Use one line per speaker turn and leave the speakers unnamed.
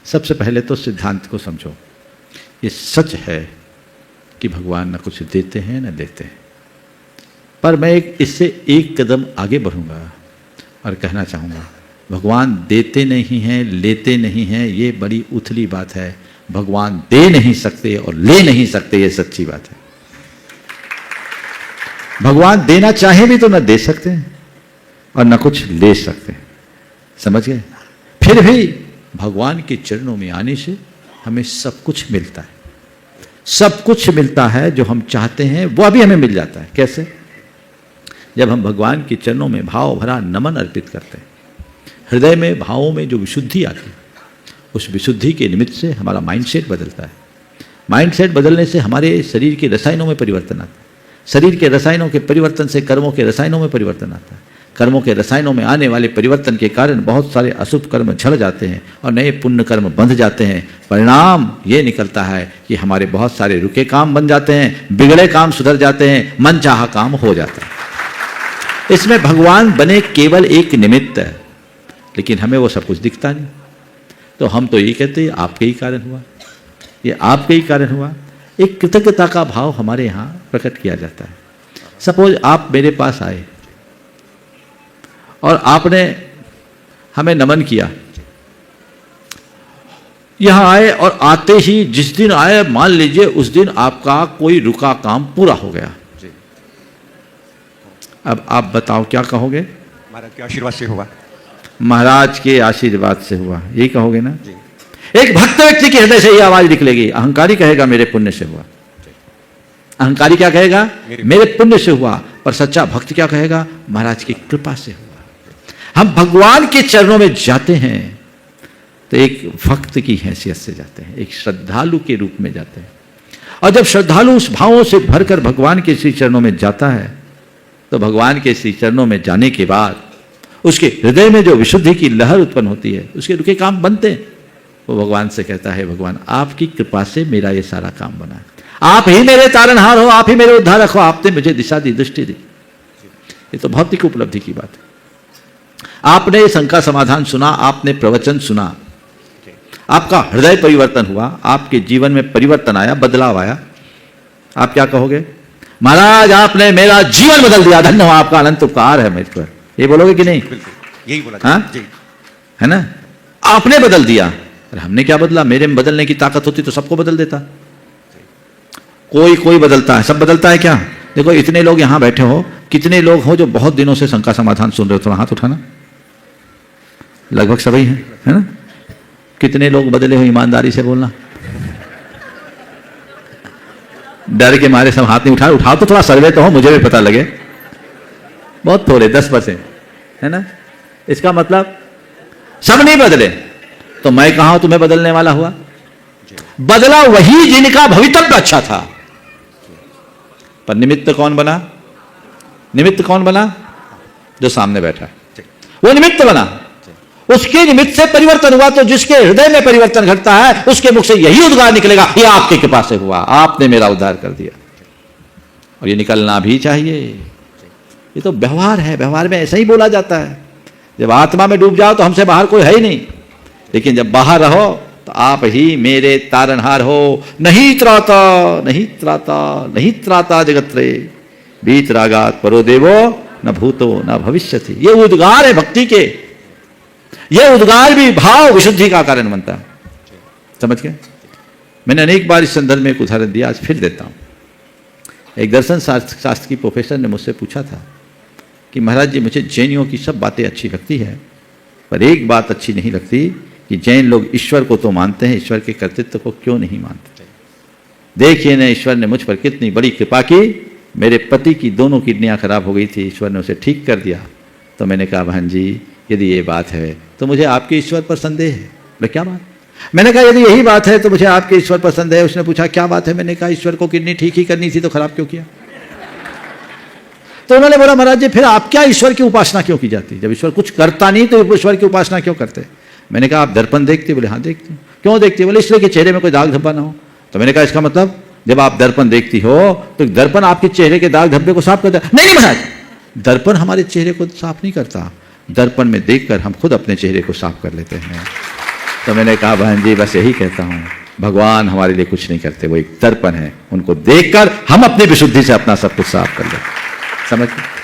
सबसे पहले तो सिद्धांत को समझो। ये सच है कि भगवान न कुछ देते हैं न लेते हैं, पर मैं इससे एक कदम आगे बढ़ूंगा और कहना चाहूँगा भगवान देते नहीं हैं, लेते नहीं हैं, ये बड़ी उथली बात है। भगवान दे नहीं सकते और ले नहीं सकते, ये सच्ची बात है। भगवान देना चाहे भी तो न दे सकते हैं और न कुछ ले सकते हैं, समझ गए? फिर भी भगवान के चरणों में आने से हमें सब कुछ मिलता है, सब कुछ मिलता है जो हम चाहते हैं वह भी हमें मिल जाता है। कैसे? जब हम भगवान के चरणों में भाव भरा नमन अर्पित करते हैं, हृदय में भावों में जो विशुद्धि आती है, उस विशुद्धि के निमित्त से हमारा माइंडसेट बदलता है। माइंडसेट बदलने से हमारे शरीर के रसायनों में परिवर्तन आता है, शरीर के रसायनों के परिवर्तन से कर्मों के रसायनों में परिवर्तन आता है, कर्मों के रसायनों में आने वाले परिवर्तन के कारण बहुत सारे अशुभ कर्म झड़ जाते हैं और नए पुण्य कर्म बंध जाते हैं। परिणाम ये निकलता है कि हमारे बहुत सारे रुके काम बन जाते हैं, बिगड़े काम सुधर जाते हैं, मनचाहा काम हो जाता है। इसमें भगवान बने केवल एक निमित्त है, लेकिन हमें वो सब कुछ दिखता नहीं। तो हम तो ये कहते हैं आपके ही कारण हुआ, ये आपके ही कारण हुआ। एक कृतज्ञता का भाव हमारे यहाँ प्रकट किया जाता है। सपोज आप मेरे पास आए और आपने हमें नमन किया, यहां आए और आते ही जिस दिन आए मान लीजिए उस दिन आपका कोई रुका काम पूरा हो गया। अब आप बताओ क्या कहोगे?
महाराज के आशीर्वाद से हुआ,
महाराज के आशीर्वाद से हुआ, यही कहोगे ना? एक भक्त व्यक्ति के हृदय से ये आवाज निकलेगी। अहंकारी कहेगा मेरे पुण्य से हुआ, अहंकारी क्या कहेगा? मेरे पुण्य से हुआ। पर सच्चा भक्त क्या कहेगा? महाराज की कृपा से हुआ। हम भगवान के चरणों में जाते हैं तो एक भक्त की हैसियत से जाते हैं, एक श्रद्धालु के रूप में जाते हैं। और जब श्रद्धालु उस भावों से भरकर भगवान के श्री चरणों में जाता है तो भगवान के श्री चरणों में जाने के बाद उसके हृदय में जो विशुद्धि की लहर उत्पन्न होती है, उसके रुके काम बनते हैं। वो भगवान से कहता है भगवान आपकी कृपा से मेरा ये सारा काम बना है, आप ही मेरे तारनहार हो, आप ही मेरे उद्धारक हो, आपने मुझे दिशा दी, दृष्टि दी। ये तो भौतिक उपलब्धि की बात है। आपने शंका समाधान सुना, आपने प्रवचन सुना, आपका हृदय परिवर्तन हुआ, आपके जीवन में परिवर्तन आया, बदलाव आया। आप क्या कहोगे? महाराज आपने मेरा जीवन बदल दिया, धन्य हो, आपका अनंत उपकार है मेरे पर। ये बोलोगे कि नहीं?
यही बोला।
हाँ
जी,
है ना? आपने बदल दिया। अरे हमने क्या बदला? मेरे में बदलने की ताकत होती तो सबको बदल देता। कोई बदलता है, सब बदलता है क्या? देखो इतने लोग यहां बैठे हो, कितने लोग हो जो बहुत दिनों से शंका समाधान सुन रहे हो? थोड़ा हाथ उठाना। लगभग सभी हैं, है ना? कितने लोग बदले हो? ईमानदारी से बोलना। डर के मारे सब हाथ नहीं उठाओ तो थोड़ा सर्वे तो हो, मुझे भी पता लगे। बहुत थोड़े, 10%, है ना? इसका मतलब सब नहीं बदले। तो मैं कहां तुम्हें बदलने वाला हुआ? बदला वही जिनका भवितव्य अच्छा था। पर निमित्त कौन बना? निमित्त कौन बना? जो सामने बैठा, वो निमित्त बना। उसके निमित्त से परिवर्तन हुआ। तो जिसके हृदय में परिवर्तन घटता है उसके मुख से यही उद्गार निकलेगा, ये आपकी कृपा से हुआ, आपने मेरा उद्धार कर दिया। और ये निकलना भी चाहिए। ये तो व्यवहार है, व्यवहार में ऐसा ही बोला जाता है। जब आत्मा में डूब जाओ तो हमसे बाहर कोई है ही नहीं, लेकिन जब बाहर रहो तो आप ही मेरे तारनहार हो। नहीं त्राता नहीं त्राता नहीं त्राता जगत्रे बीत रागात परो देवो न भूतो न भविष्यति। ये उद्गार है भक्ति के। यह उद्गार भी भाव विशुद्धि का कारण बनता है। समझ गए? मैंने अनेक बार इस संदर्भ में एक उदाहरण दिया, आज फिर देता हूं। एक दर्शन शास्त्र की प्रोफेसर ने मुझसे पूछा था कि महाराज जी मुझे जैनियों की सब बातें अच्छी लगती है, पर एक बात अच्छी नहीं लगती कि जैन लोग ईश्वर को तो मानते हैं, ईश्वर के कर्तृत्व को क्यों नहीं मानते? देखिए ना, ईश्वर ने मुझ पर कितनी बड़ी कृपा की। मेरे पति की दोनों किडनियां खराब हो गई थी, ईश्वर ने उसे ठीक कर दिया। तो मैंने कहा बहन जी यदि ये बात है तो मुझे आपके ईश्वर पर संदेह है। बोले क्या बात? मैंने कहा यदि यही बात है तो मुझे आपके ईश्वर पर संदेह है। उसने पूछा क्या बात है? मैंने कहा ईश्वर को किडनी ठीक ही करनी थी तो खराब क्यों किया? तो उन्होंने बोला महाराज जी फिर आप क्या ईश्वर की उपासना क्यों की जाती? जब ईश्वर कुछ करता नहीं तो ईश्वर की उपासना क्यों करते? मैंने कहा आप दर्पण देखते? बोले हाँ देखती हूँ। क्यों देखती? बोले इसलिए कि चेहरे में कोई दाग धब्बा ना हो। तो मैंने कहा इसका मतलब जब आप दर्पण देखती हो तो दर्पण आपके चेहरे के दाग धब्बे को साफ करता है? नहीं महाराज, दर्पण हमारे चेहरे को साफ नहीं करता, दर्पण में देखकर हम खुद अपने चेहरे को साफ कर लेते हैं। तो मैंने कहा बहन जी बस यही कहता हूं, भगवान हमारे लिए कुछ नहीं करते, वो एक दर्पण है, उनको देखकर हम अपनी विशुद्धि से अपना सब कुछ साफ कर लें। समझ गए?